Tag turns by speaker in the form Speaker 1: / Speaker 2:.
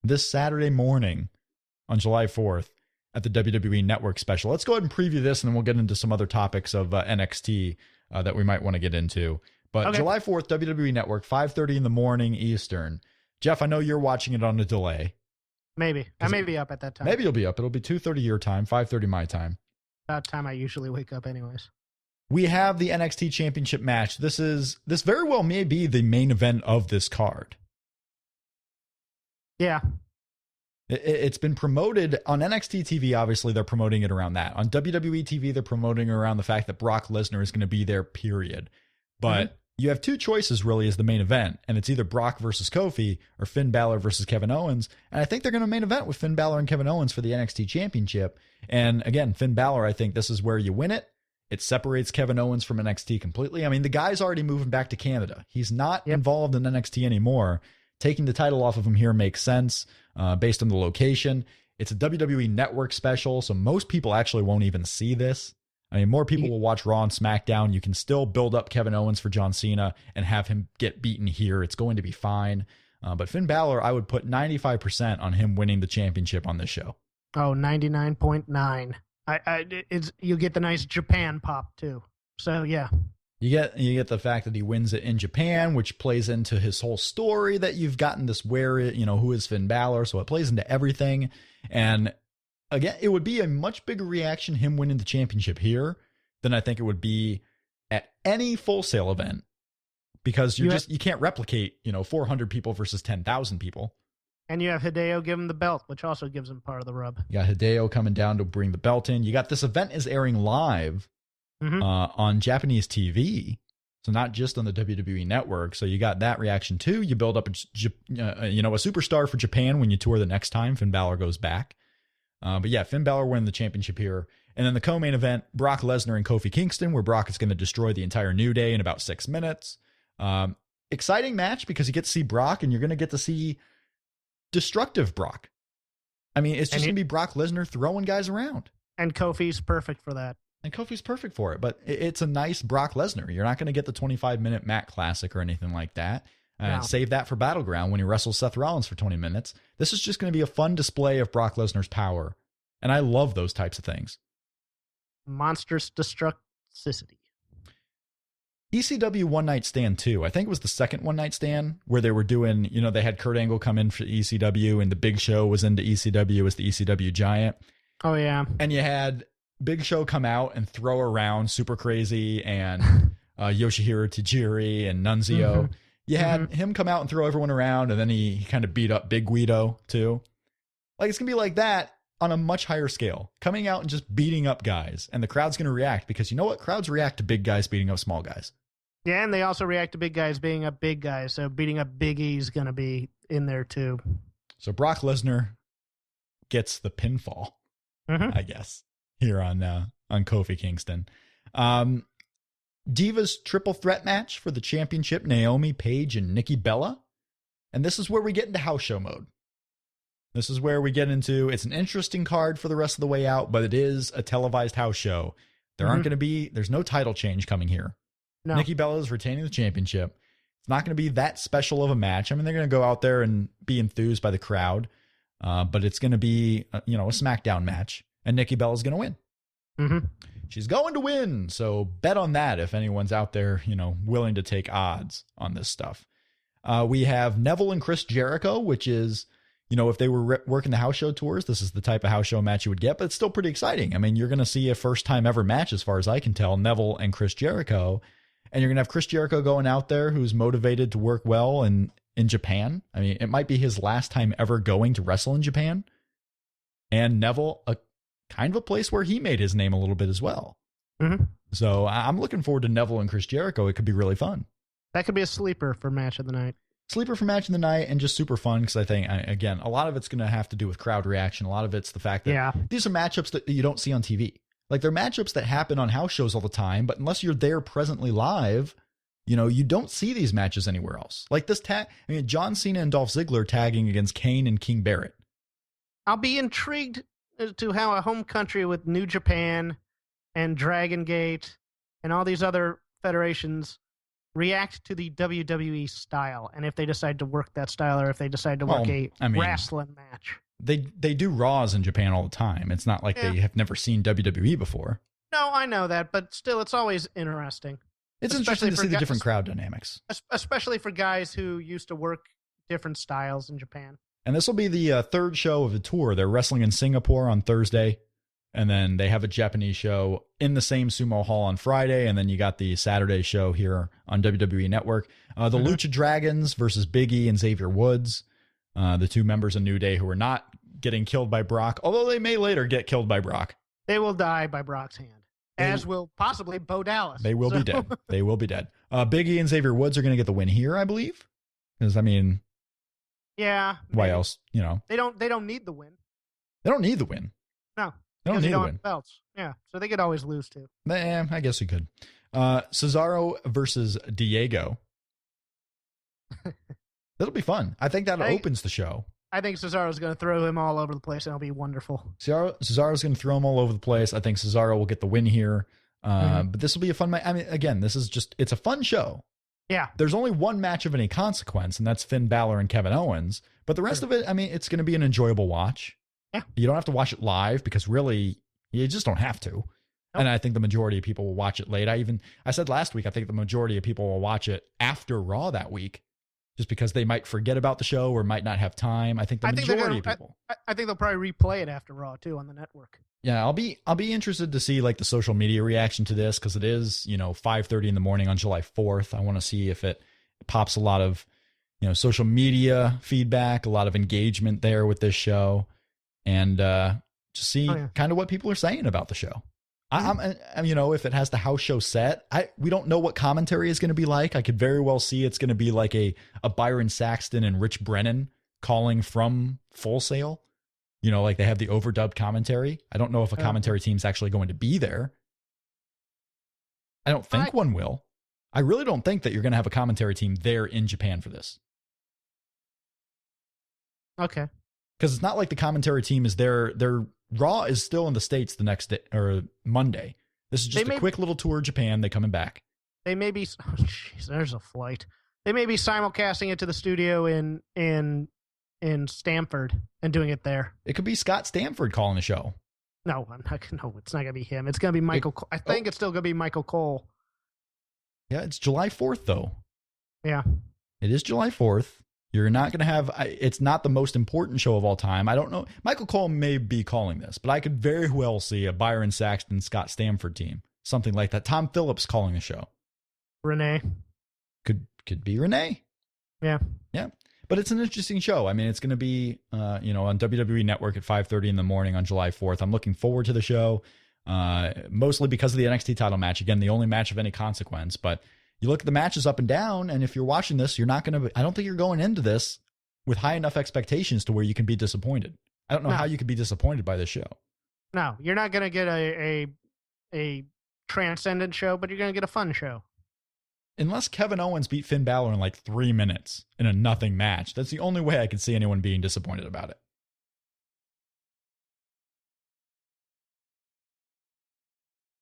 Speaker 1: this Saturday morning on July 4th at the WWE Network special. Let's go ahead and preview this, and then we'll get into some other topics of NXT that we might want to get into. But okay. July 4th, WWE Network, 5:30 in the morning Eastern. Jeff, I know you're watching it on a delay.
Speaker 2: Maybe. I may be up at that time.
Speaker 1: Maybe you'll be up. It'll be 2:30 your time, 5:30 my time.
Speaker 2: About time I usually wake up anyways.
Speaker 1: We have the NXT Championship match. This very well may be the main event of this card.
Speaker 2: Yeah.
Speaker 1: It's been promoted on NXT TV. Obviously, they're promoting it around that. On WWE TV, they're promoting around the fact that Brock Lesnar is going to be there, period. But you have two choices really as the main event, and it's either Brock versus Kofi or Finn Balor versus Kevin Owens. And I think they're going to main event with Finn Balor and Kevin Owens for the NXT Championship. And again, Finn Balor, I think this is where you win it. It separates Kevin Owens from NXT completely. I mean, the guy's already moving back to Canada. He's not involved in NXT anymore. Taking the title off of him here makes sense based on the location. It's a WWE Network special, so most people actually won't even see this. I mean, more people will watch Raw and SmackDown. You can still build up Kevin Owens for John Cena and have him get beaten here. It's going to be fine. But Finn Balor, I would put 95% on him winning the championship on this show.
Speaker 2: Oh, 99.9. You get the nice Japan pop too. So yeah.
Speaker 1: You get the fact that he wins it in Japan, which plays into his whole story that you've gotten this who is Finn Balor. So it plays into everything. And again, it would be a much bigger reaction him winning the championship here than I think it would be at any Full Sail event, because you can't replicate 400 people versus 10,000 people.
Speaker 2: And you have Hideo give him the belt, which also gives him part of the rub.
Speaker 1: You got Hideo coming down to bring the belt in. You got this event is airing live on Japanese TV, so not just on the WWE Network. So you got that reaction too. You build up a superstar for Japan when you tour the next time Finn Balor goes back. But yeah, Finn Balor win the championship here. And then the co-main event, Brock Lesnar and Kofi Kingston, where Brock is going to destroy the entire New Day in about 6 minutes. Exciting match because you get to see Brock and you're going to get to see destructive Brock. I mean, it's just going to be Brock Lesnar throwing guys around.
Speaker 2: And Kofi's perfect for that.
Speaker 1: And Kofi's perfect for it. But it's a nice Brock Lesnar. You're not going to get the 25-minute Matt Classic or anything like that. Save that for Battleground when he wrestles Seth Rollins for 20 minutes. This is just going to be a fun display of Brock Lesnar's power. And I love those types of things.
Speaker 2: Monstrous destructicity.
Speaker 1: ECW One Night Stand 2. I think it was the second One Night Stand where they were doing, they had Kurt Angle come in for ECW and the Big Show was into ECW as the ECW Giant.
Speaker 2: Oh, yeah.
Speaker 1: And you had Big Show come out and throw around Super Crazy and Yoshihiro Tajiri and Nunzio. You had him come out and throw everyone around, and then he kind of beat up Big Guido, too. Like, it's going to be like that on a much higher scale. Coming out and just beating up guys. And the crowd's going to react, because you know what? Crowds react to big guys beating up small guys.
Speaker 2: Yeah, and they also react to big guys beating up big guys. So beating up Big E's going to be in there, too. So
Speaker 1: Brock Lesnar gets the pinfall, I guess, here on Kofi Kingston. Divas triple threat match for the championship, Naomi, Paige, and Nikki Bella. And this is where we get into house show mode. This is where we get into, it's an interesting card for the rest of the way out, but it is a televised house show. There's no title change coming here. No. Nikki Bella is retaining the championship. It's not going to be that special of a match. I mean, they're going to go out there and be enthused by the crowd, but it's going to be, a SmackDown match, and Nikki Bella's going to win. She's going to win, so bet on that if anyone's out there, willing to take odds on this stuff. We have Neville and Chris Jericho, which is, if they were working the house show tours, this is the type of house show match you would get, but it's still pretty exciting. I mean, you're going to see a first-time ever match, as far as I can tell, Neville and Chris Jericho, and you're going to have Chris Jericho going out there who's motivated to work well in Japan. I mean, it might be his last time ever going to wrestle in Japan. And Neville, kind of a place where he made his name a little bit as well. So I'm looking forward to Neville and Chris Jericho. It could be really fun.
Speaker 2: That could be a sleeper for match of the night.
Speaker 1: Sleeper for match of the night, and just super fun, because I think, again, a lot of it's going to have to do with crowd reaction. A lot of it's the fact that these are matchups that you don't see on TV. Like, they're matchups that happen on house shows all the time, but unless you're there presently live, you don't see these matches anywhere else. Like this John Cena and Dolph Ziggler tagging against Kane and King Barrett.
Speaker 2: I'll be intrigued to how a home country with New Japan and Dragon Gate and all these other federations react to the WWE style, and if they decide to work that style, or if they decide to work wrestling match.
Speaker 1: They do Raws in Japan all the time. It's not like they have never seen WWE before.
Speaker 2: No, I know that, but still, it's always interesting.
Speaker 1: It's interesting to see the different crowd dynamics.
Speaker 2: Especially for guys who used to work different styles in Japan.
Speaker 1: And this will be the third show of the tour. They're wrestling in Singapore on Thursday, and then they have a Japanese show in the same sumo hall on Friday, and then you got the Saturday show here on WWE Network. The Lucha Dragons versus Big E and Xavier Woods, the two members of New Day who are not getting killed by Brock, although they may later get killed by Brock.
Speaker 2: They will die by Brock's hand. As will possibly Bo Dallas.
Speaker 1: They will be dead. They will be dead. Big E and Xavier Woods are going to get the win here, I believe. Because, I mean...
Speaker 2: Yeah.
Speaker 1: Why else? You know.
Speaker 2: They don't need the win.
Speaker 1: They don't need the win.
Speaker 2: No.
Speaker 1: They don't need the win.
Speaker 2: Belts. Yeah. So they could always lose, too.
Speaker 1: I guess we could. Cesaro versus Diego. That'll be fun. I think that opens the show.
Speaker 2: I think Cesaro's going to throw him all over the place, and it'll be wonderful.
Speaker 1: Cesaro's going to throw him all over the place. I think Cesaro will get the win here. But this will be a fun match. I mean, again, it's a fun show.
Speaker 2: Yeah.
Speaker 1: There's only one match of any consequence, and that's Finn Balor and Kevin Owens. But the rest of it, I mean, it's going to be an enjoyable watch.
Speaker 2: Yeah.
Speaker 1: You don't have to watch it live because really, you just don't have to. Nope. And I think the majority of people will watch it late. I said last week, I think the majority of people will watch it after Raw that week. Just because they might forget about the show or might not have time. I think the majority of people.
Speaker 2: I think they'll probably replay it after Raw too on the network.
Speaker 1: Yeah, I'll be interested to see like the social media reaction to this because it is 5:30 in the morning on July 4th. I want to see if it pops a lot of social media feedback, a lot of engagement there with this show, and just see kind of what people are saying about the show. I'm if it has the house show set, we don't know what commentary is going to be like. I could very well see it's going to be like a Byron Saxton and Rich Brennan calling from Full Sail. Like they have the overdubbed commentary. I don't know if a commentary team's actually going to be there. I don't think one will. I really don't think that you're going to have a commentary team there in Japan for this.
Speaker 2: Okay.
Speaker 1: Because it's not like the commentary team is there. Raw is still in the States the next day or Monday. This is just a quick little tour of Japan. They coming back.
Speaker 2: They may be. Oh, jeez, there's a flight. They may be simulcasting it to the studio in Stamford and doing it there.
Speaker 1: It could be Scott Stamford calling the show.
Speaker 2: No, it's not gonna be him. It's gonna be Michael. I think it's still gonna be Michael Cole.
Speaker 1: Yeah, it's July 4th though.
Speaker 2: Yeah,
Speaker 1: it is July 4th. You're not going to have, it's not the most important show of all time. I don't know. Michael Cole may be calling this, but I could very well see a Byron Saxton, Scott Stamford team. Something like that. Tom Phillips calling the show.
Speaker 2: Renee.
Speaker 1: Could be Renee.
Speaker 2: Yeah.
Speaker 1: Yeah. But it's an interesting show. I mean, it's going to be, on WWE Network at 5:30 in the morning on July 4th. I'm looking forward to the show, mostly because of the NXT title match. Again, the only match of any consequence, but you look at the matches up and down, and if you're watching this, you're not going to, I don't think you're going into this with high enough expectations to where you can be disappointed. I don't know how you could be disappointed by this show.
Speaker 2: No, you're not going to get a transcendent show, but you're going to get a fun show.
Speaker 1: Unless Kevin Owens beat Finn Balor in like 3 minutes in a nothing match. That's the only way I could see anyone being disappointed about it.